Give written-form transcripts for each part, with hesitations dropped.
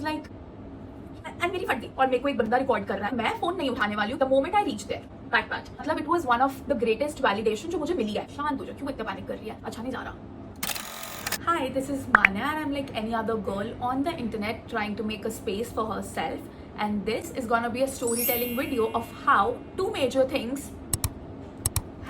Was like and मेरी फट गई और मेरे को एक बंदा रिकॉर्ड कर रहा है, मैं फोन नहीं उठाने वाली हूँ। The moment I reach there पैट मतलब it was one of the greatest validation जो मुझे मिली है। शांत हो जाओ, क्यों इतना पैनिक कर रही है, अच्छा नहीं जा रहा। Hi, this is Manya and I'm like any other girl on the internet trying to make a space for herself, and this is gonna be a storytelling video of how two major things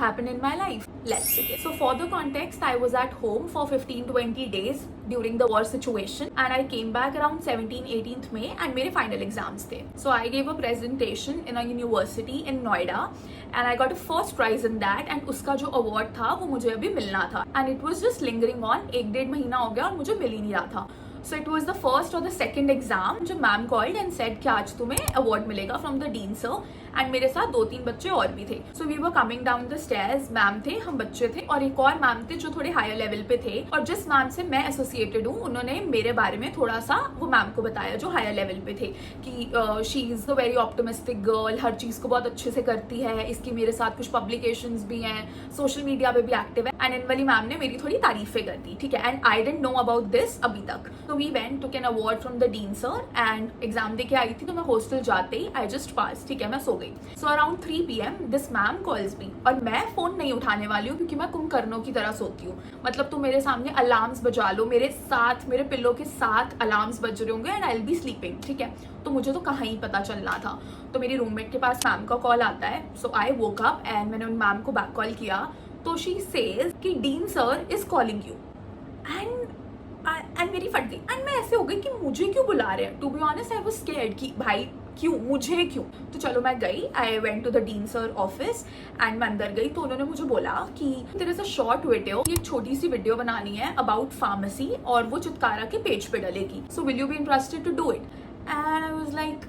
happen in my life. Let's begin. So for the context, I was at home for 15-20 days during the war situation and I came back around 17-18th May and मेरे final exams थे. So I gave a presentation in a university in Noida and I got a first prize in that and उसका जो award था वो मुझे अभी मिलना था and it was just lingering on, 1-1.5 महीना हो गया और मुझे मिल ही नहीं रहा था. So it was the first or the second exam जो मैम called and said कि आज तुम्हें award मिलेगा from the dean sir and मेरे साथ 2-3 बच्चे और भी थे. So we were coming down the stairs, ma'am थे, हम बच्चे थे और एक और मैम थे जो थोड़े हायर लेवल पे थे और जिस मैम से मैं एसोसिएटेड हूँ उन्होंने मेरे बारे में थोड़ा सा वो मैम को बताया जो हायर लेवल पे थे कि she is a very optimistic girl, हर चीज को बहुत अच्छे से करती है, इसकी मेरे साथ कुछ पब्लिकेशंस भी हैं, सोशल मीडिया पे भी एक्टिव है एंड इन वाली मैम ने मेरी थोड़ी तारीफें कर दी, ठीक है. And I didn't know about this अभी तक. तो we went took an award from the dean sir and exam दे के आई थी तो मैं हॉस्टल जाते ही आई जस्ट पास, ठीक है, मैं सो गई. So around 3 PM this ma'am calls me और मैं फोन नहीं उठाने वाली हूँ क्योंकि मैं कुंभकर्णों की तरह सोती हूँ. मतलब तुम मेरे सामने अलार्म्स बजा लो, मेरे साथ मेरे पिल्लो के साथ अलार्म्स बज रहे होंगे and I will B sleeping, ठीक है. तो मुझे तो कहाँ ही पता चलना था. तो मेरी रूममेट के पास मैम का कॉल आता है. सो आई वोक अप एंड मैंने उन मैम को बैक कॉल किया तो शी सेज कि dean sir is calling you and मेरी फट गई एंड मैं ऐसे हो गई कि मुझे क्यों बुला रहे हैं. To be honest I was scared कि भाई क्यों, मुझे क्यों. तो चलो मैं गई, I went to the dean sir office and मैं अंदर गई तो उन्होंने मुझे बोला कि there is a short video, एक छोटी सी वीडियो बनानी है अबाउट फार्मेसी और वो चित्कारा के पेज पे डलेगी. So will you be interested to do it. And I was like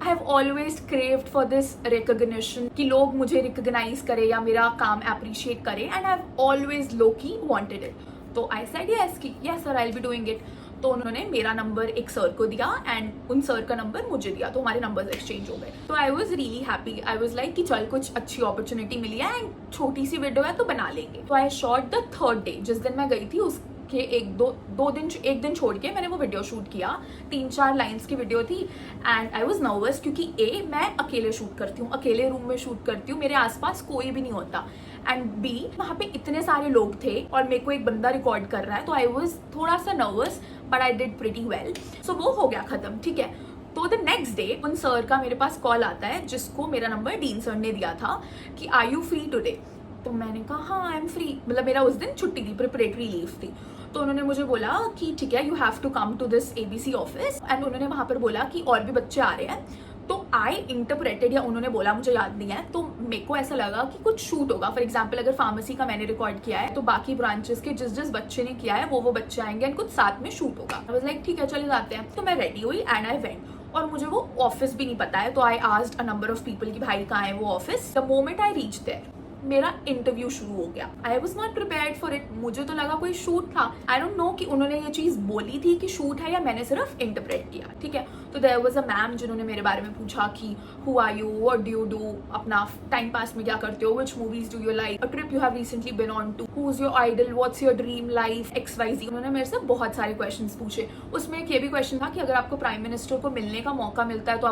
I have always craved for this recognition कि लोग मुझे रिकॉग्नाइज करे या मेरा काम अप्रिशिएट करे and I have always low-key wanted it. तो आई सेड यस कि yes sir I will be doing it. तो उन्होंने मेरा नंबर एक सर को दिया एंड उन सर का नंबर मुझे दिया तो हमारे नंबर्स एक्सचेंज हो गए. तो I was really happy. I was like कि चल कुछ अच्छी अपॉर्चुनिटी मिली है एंड छोटी सी वीडियो है तो बना लेंगे. तो आई शॉट द 3rd डे, जिस दिन मैं गई थी उसके एक दिन छोड़ के मैंने वो वीडियो शूट किया. 3-4 लाइन्स की वीडियो थी एंड आई वॉज नर्वस क्योंकि मैं अकेले शूट करती हूँ, अकेले रूम में शूट करती हूँ, मेरे आसपास कोई भी नहीं होता एंड बी वहाँ पे इतने सारे लोग थे और मेरे को एक बंदा रिकॉर्ड कर रहा है तो आई वॉज थोड़ा सा nervous but I did pretty well. So वो हो गया खत्म, ठीक है. तो द नेक्स्ट डे उन सर का मेरे पास कॉल आता है जिसको मेरा नंबर डीन सर ने दिया था कि आर यू फ्री टुडे. तो मैंने कहा हाँ आई एम फ्री, मतलब मेरा उस दिन छुट्टी थी, प्रिपरेटरी लीव थी. तो उन्होंने मुझे बोला कि ठीक है you have to come to this ABC office and उन्होंने वहाँ पर बोला कि और भी बच्चे आ रहे हैं. तो आई इंटरप्रेटेड या उन्होंने बोला मुझे याद नहीं है तो मेरे को ऐसा लगा कि कुछ शूट होगा. फॉर एग्जाम्पल अगर फार्मेसी का मैंने रिकॉर्ड किया है तो बाकी ब्रांचेस के जिस बच्चे ने किया है वो बच्चे आएंगे एंड कुछ साथ में शूट होगा. आई वाज लाइक ठीक है चले जाते हैं. तो मैं रेडी हुई एंड आई वेंट और मुझे वो ऑफिस भी नहीं पता है तो I asked a number of people कि भाई कहाँ है वो office. The moment I reach there मेरा इंटरव्यू शुरू हो गया. I was not prepared for it. मुझे तो लगा कोई शूट था. आई डोंट नो कि उन्होंने ये चीज बोली थी कि शूट है या मैंने सिर्फ इंटरप्रेट किया, ठीक है. तो देयर वाज अ मैम जिन्होंने मेरे बारे में पूछा कि who are you, what do you do, अपना टाइम पास में क्या करते हो, which movies do you like, a trip you have recently been on to, who is your idol, what's your dream life, XYZ. उन्होंने मेरे से बहुत सारे क्वेश्चंस पूछे. उसमें एक ये भी क्वेश्चन था कि अगर आपको प्राइम मिनिस्टर को मिलने का मौका मिलता है तो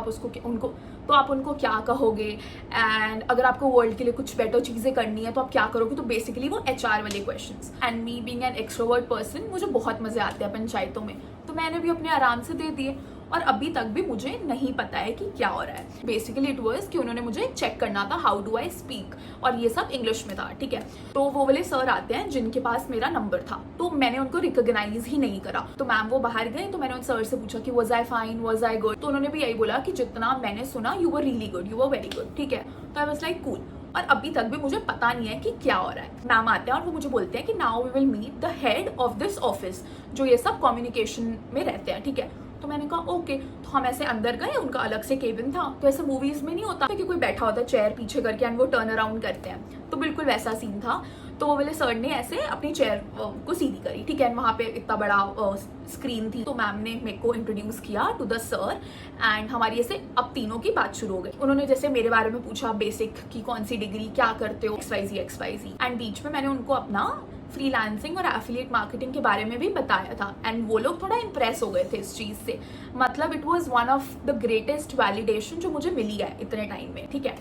आप उनको क्या कहोगे एंड अगर आपको वर्ल्ड के लिए कुछ बेटर चीजें करनी है तो आप क्या करोगे. तो बेसिकली वो HR वाले questions. And me being an extrovert person मुझे बहुत मजे आते हैं पंचायतों में तो मैंने भी अपने आराम से दे दिए और अभी तक भी मुझे नहीं पता है कि क्या हो रहा है. बेसिकली इट वाज कि उन्होंने मुझे चेक करना था हाउ डू आई स्पीक और ये सब इंग्लिश में था, ठीक है. तो वो वाले सर आते हैं जिनके पास मेरा नंबर था तो मैंने उनको रिकॉग्नाइज ही नहीं करा. तो मैम वो बाहर गए तो मैंने उन सर से पूछा कि was I fine, was I good. तो उन्होंने भी यही बोला कि जितना मैंने सुना you were really good, you were very good, ठीक है. तो आई वाज लाइक कूल. और अभी तक भी मुझे पता नहीं है कि क्या हो रहा है. मैम आते हैं और वो मुझे बोलते हैं कि now we will meet the head of this office जो ये सब कम्युनिकेशन में रहते हैं, ठीक है. तो मैंने कहा ओके. तो हम ऐसे अंदर गए, उनका अलग से केबिन था. तो ऐसे मूवीज में नहीं होता कि कोई बैठा होता है चेयर पीछे करके एंड वो टर्न अराउंड करते हैं, तो बिल्कुल वैसा सीन था. तो वो वाले सर ने ऐसे अपनी चेयर को सीधी करी, ठीक है. वहाँ पे इतना बड़ा स्क्रीन थी तो मैम ने मेरे को इंट्रोड्यूस किया टू द सर एंड हमारी ऐसे अब तीनों की बात शुरू हो गई. उन्होंने जैसे मेरे बारे में पूछा बेसिक की कौन सी डिग्री, क्या करते हो, XYZ. एंड बीच में मैंने उनको अपना फ्रीलांसिंग और एफिलिएट मार्केटिंग के बारे में भी बताया था एंड वो लोग थोड़ा इम्प्रेस हो गए थे इस चीज़ से। मतलब it was one of the greatest validation जो मुझे मिली है इतने टाइम में, ठीक है।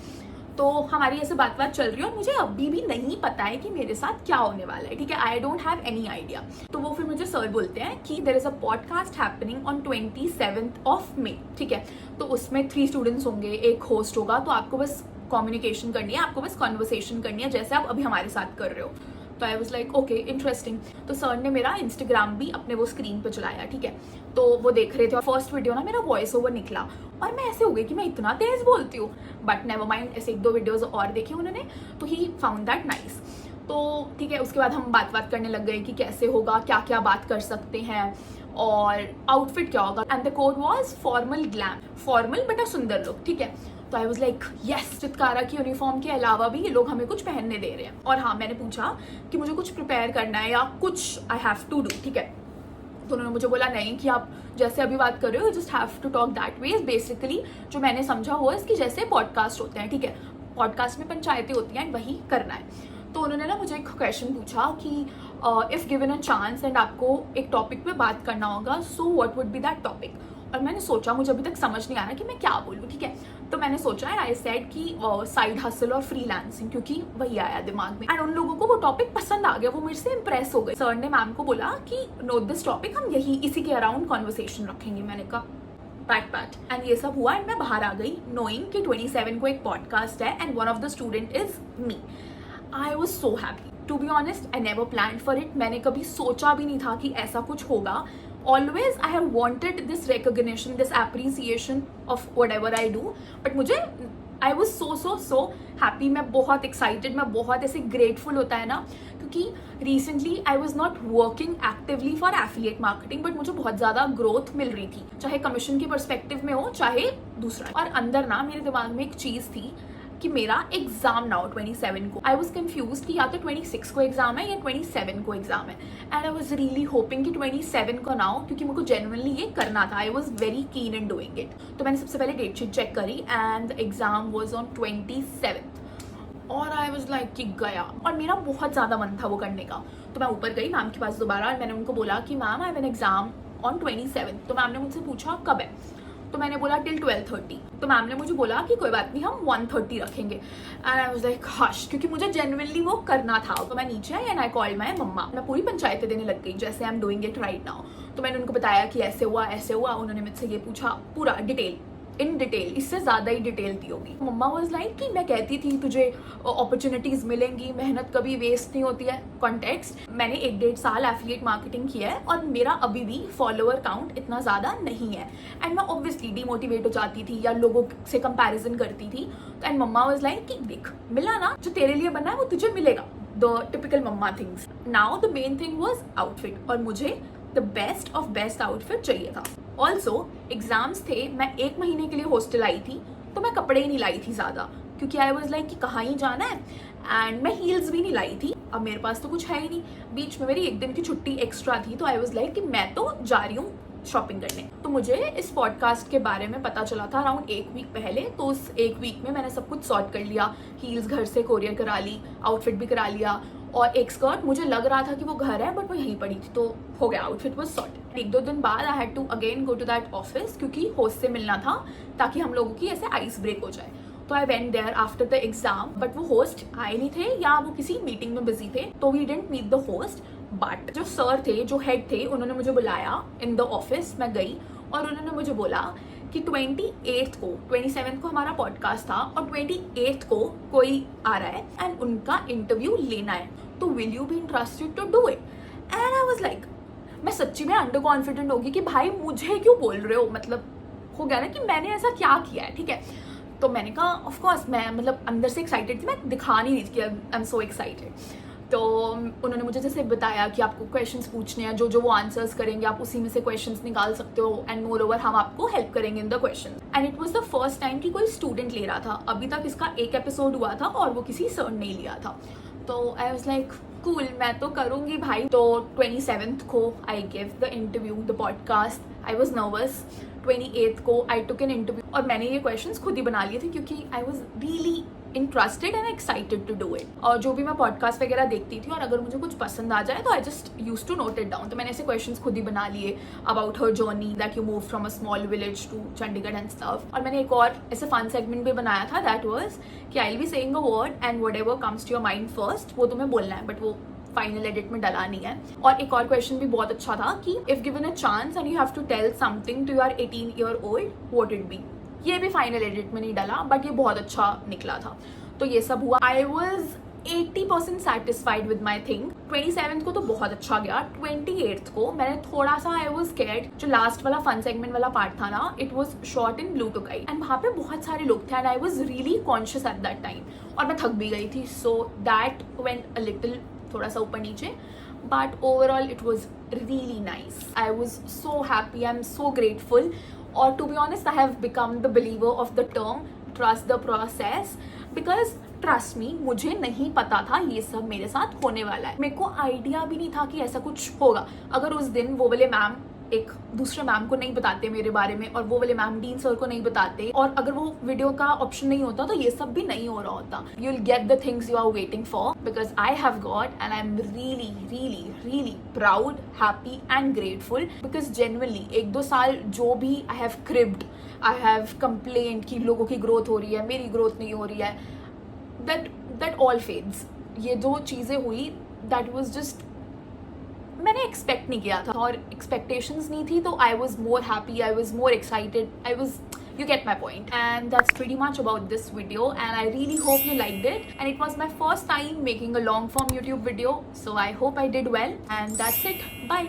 तो हमारी ऐसे बात चल रही है और मुझे अभी भी नहीं पता है कि मेरे साथ क्या होने वाला है, ठीक है। I don't have any idea. तो वो फिर मुझे सर बोलते हैं कि there is a podcast happening on 27th of May, ठीक है। तो उसमें 3 स्टूडेंट्स होंगे, एक होस्ट होगा, तो आपको बस कम्युनिकेशन करनी है, आपको बस कॉन्वर्सेशन करनी है जैसे आप अभी हमारे साथ कर रहे हो। तो I was like okay interesting. तो सर ने मेरा इंस्टाग्राम भी अपने वो स्क्रीन पे चलाया, ठीक है। तो वो देख रहे थे और फर्स्ट वीडियो ना मेरा वॉइस ओवर निकला और मैं ऐसे हो गई कि मैं इतना तेज बोलती हूँ, बट नेवर माइंड, ऐसे 1-2 वीडियोज और देखे उन्होंने, तो ही फाउंड दैट नाइस। तो ठीक है, उसके बाद हम बात करने लग गए कि कैसे होगा, क्या क्या बात कर सकते हैं और आउटफिट क्या होगा। And the code was formal glam, formal but a सुंदर लुक, ठीक है। तो I was like yes, Chitkara की यूनिफॉर्म के अलावा भी ये लोग हमें कुछ पहनने दे रहे हैं। और हाँ, मैंने पूछा कि मुझे कुछ प्रिपेयर करना है या कुछ आई हैव टू डू, ठीक है। तो उन्होंने मुझे बोला नहीं, कि आप जैसे अभी बात कर रहे हो, just have to talk that way. Basically जो मैंने समझा वो इसकी जैसे पॉडकास्ट होते हैं, ठीक है, पॉडकास्ट में पंचायतें होती हैं, वही करना है। तो उन्होंने ना मुझे एक क्वेश्चन पूछा कि if given a chance and आपको एक टॉपिक पे बात करना होगा, so what would be that topic. और मैंने सोचा, मुझे अभी तक समझ नहीं आ रहा कि मैं क्या बोलूँ, ठीक है। तो मैंने सोचा है, आई सेड कि साइड हसल और फ्रीलांसिंग, क्योंकि वही आया दिमाग में। एंड उन लोगों को वो टॉपिक पसंद आ गया, वो मेरे से इंप्रेस हो गए। सर ने मैम को बोला कि नोट दिस टॉपिक, हम यही इसी के अराउंड कॉन्वर्सेशन रखेंगे। मैंने कहा पैट एंड ये सब हुआ एंड मैं बाहर आ गई नोइंग कि 27 को एक पॉडकास्ट है and one of the student is me. I was so happy, to be honest. I never plan for it, मैंने कभी सोचा भी नहीं था कि ऐसा कुछ होगा। Always I have wanted this recognition, this appreciation of whatever I do, but मुझे I was so happy, मैं बहुत excited, मैं बहुत ऐसे grateful होता है ना, क्योंकि recently I was not working actively for affiliate marketing, but मुझे बहुत ज़्यादा growth मिल रही थी, चाहे कमीशन की perspective में हो, चाहे दूसरा। और अंदर ना मेरे दिमाग में एक चीज़ थी कि मेरा एग्जाम ना हो 27 को। आई वॉज कन्फ्यूज कि या तो 26 को एग्जाम है या 27 को एग्जाम है। And I was really hoping कि 27 को ना हो, क्योंकि मुझे जेन्युइनली ये करना था। I was very keen in doing it. तो मैंने सबसे पहले डेट शीट चेक करी and exam was on 27th। और आई वॉज लाइक कि गया, और मेरा बहुत ज़्यादा मन था वो करने का। तो मैं ऊपर गई मैम के पास दोबारा और मैंने उनको बोला कि ma'am I have an exam on 27। तो मैम ने मुझसे पूछा कब है, तो मैंने बोला टिल 12:30। तो मैम ने मुझे बोला कि कोई बात नहीं, हम 1:30 रखेंगे। And I was like hush, क्योंकि मुझे जेन्युइनली वो करना था। तो मैं नीचे आई एंड आई कॉल्ड माय मम्मा। मैं पूरी पंचायतें देने लग गई जैसे I am doing it right now. तो मैंने उनको बताया कि ऐसे हुआ ऐसे हुआ। उन्होंने मुझसे ये पूछा पूरा डिटेल, इन डिटेल, इससे ज़्यादा ही डिटेल दी होगी। मम्मा वाज लाइक कि मैं कहती थी तुझे अपॉर्चुनिटीज़ मिलेंगी, मेहनत कभी वेस्ट नहीं होती है। कॉन्टेक्स्ट, मैंने 1-1.5 साल एफिलिएट मार्केटिंग किया है और मेरा अभी भी फॉलोअर काउंट इतना ज़्यादा नहीं है। एंड मैं ऑब्वियसली डीमोटिवेट हो जाती थी या लोगों से कंपैरिजन करती थी। एंड मम्मा वाज लाइक कि देख, मिला ना, जो तेरे लिए बना है वो तुझे मिलेगा। The typical mama things. Now the main thing was outfit, और मुझे the best of best outfit चाहिए था। ऑल्सो एग्जाम्स थे, मैं 1 महीने के लिए हॉस्टल आई थी, तो मैं कपड़े ही नहीं लाई थी ज़्यादा, क्योंकि आई वॉज लाइक कि कहाँ ही जाना है। एंड मैं हील्स भी नहीं लाई थी, अब मेरे पास तो कुछ है ही नहीं। बीच में मेरी 1 दिन की छुट्टी एक्स्ट्रा थी, तो आई वॉज लाइक कि मैं तो जा रही हूँ शॉपिंग करने। तो मुझे इस पॉडकास्ट के बारे में पता चला था अराउंड 1 वीक पहले। तो उस 1 वीक में मैंने सब कुछ सॉर्ट कर लिया, हील्स घर से कोरियर करा ली, आउटफिट भी करा लिया, और एक स्कर्ट मुझे लग रहा था कि वो घर है बट वो यहीं पड़ी थी, तो हो गया, आउटफिट वाज सॉर्टेड। 1-2 दिन बाद I had to again go to that office, क्योंकि होस्ट से मिलना था ताकि हम लोगों की ऐसे आइस ब्रेक हो जाए। तो I went there after the exam, but वो होस्ट आए नहीं थे या वो किसी मीटिंग में बिजी थे, तो we didn't meet the host. But जो सर थे, जो हेड थे, उन्होंने मुझे बुलाया इन द ऑफिस। मैं गई और उन्होंने मुझे बोला कि 28 को, 27 को हमारा पॉडकास्ट था और 28 को कोई आ रहा है एंड उनका इंटरव्यू लेना है, तो will you be interested to do it. And I was like, मैं सच्ची में अंडर कॉन्फिडेंट होगी कि भाई मुझे क्यों बोल रहे हो, मतलब हो गया ना कि मैंने ऐसा क्या किया है, ठीक है। तो मैंने कहा ऑफ कोर्स, मैं मतलब अंदर से एक्साइटेड थी, मैं दिखा नहीं रही थी कि आई एम सो एक्साइटेड। तो उन्होंने मुझे जैसे बताया कि आपको क्वेश्चंस पूछने हैं, जो जो वो आंसर्स करेंगे आप उसी में से क्वेश्चंस निकाल सकते हो, एंड मोर ओवर हम आपको हेल्प करेंगे in the question. And it was the first time कि कोई स्टूडेंट ले रहा था। अभी तक इसका एक एपिसोड हुआ था और वो किसी सर ने लिया था। तो आई वाज लाइक कूल, मैं तो करूँगी भाई। तो 27th को I give the interview, the podcast. I was nervous. 28th को आई टुक एन इंटरव्यू, और मैंने ये क्वेश्चंस खुद ही बना लिए थे क्योंकि I was really interested and excited to do it. और जो भी मैं पॉडकास्ट वगैरह देखती थी और अगर मुझे कुछ पसंद आ जाए तो I just use to note it down. तो मैंने ऐसे क्वेश्चंस खुद ही बना लिए about her journey that you move from a small village to Chandigarh and stuff. और मैंने एक और ऐसे फन सेगमेंट भी बनाया था, दैट वाज कि I will be saying a word and whatever comes to your mind first वो तुम्हें बोलना है, बट वो फाइनल एडिट में डला नहीं है। और एक और क्वेश्चन भी बहुत अच्छा था कि if given a chance and you have to tell something to your 18 year old what it be. ये भी फाइनल एडिट में नहीं डला, बट ये बहुत अच्छा निकला था। तो ये सब हुआ। I was 80% satisfied with my thing. 27th को तो बहुत अच्छा गया। 28th को मैंने थोड़ा सा आई वॉज स्कैर्ड, जो लास्ट वाला फन सेगमेंट वाला पार्ट था ना, it was short in blue to guide and वहाँ पे बहुत सारे लोग थे and I was really conscious at that time और मैं थक भी गई थी। So that went a little थोड़ा सा ऊपर नीचे, but overall it was really nice. I was so happy, I am so grateful. और to be honest I have become the believer of the term trust the process, because trust me, मुझे नहीं पता था ये सब मेरे साथ होने वाला है। मेरे को आइडिया भी नहीं था कि ऐसा कुछ होगा। अगर उस दिन वो वाले मैम एक दूसरे मैम को नहीं बताते मेरे बारे में और वो वाले मैम डीन सर को नहीं बताते और अगर वो वीडियो का ऑप्शन नहीं होता तो ये सब भी नहीं हो रहा होता। You will get the things you are waiting for because I have got and I am really really really proud, happy and grateful because genuinely 1-2 साल जो भी I have cribbed, I have complain कि लोगों की growth हो रही है, मेरी ग्रोथ नहीं हो रही है, दैट ऑल फेड्स। ये जो चीज़ें हुई दैट वॉज जस्ट, मैंने एक्सपेक्ट नहीं किया था और एक्सपेक्टेशंस नहीं थी, तो I was more happy, I was more excited, I was, you get my point. And that's pretty much about this video and I really hope you liked it, and it was my first time making a long form YouTube video, so I hope I did well, and that's it. Bye.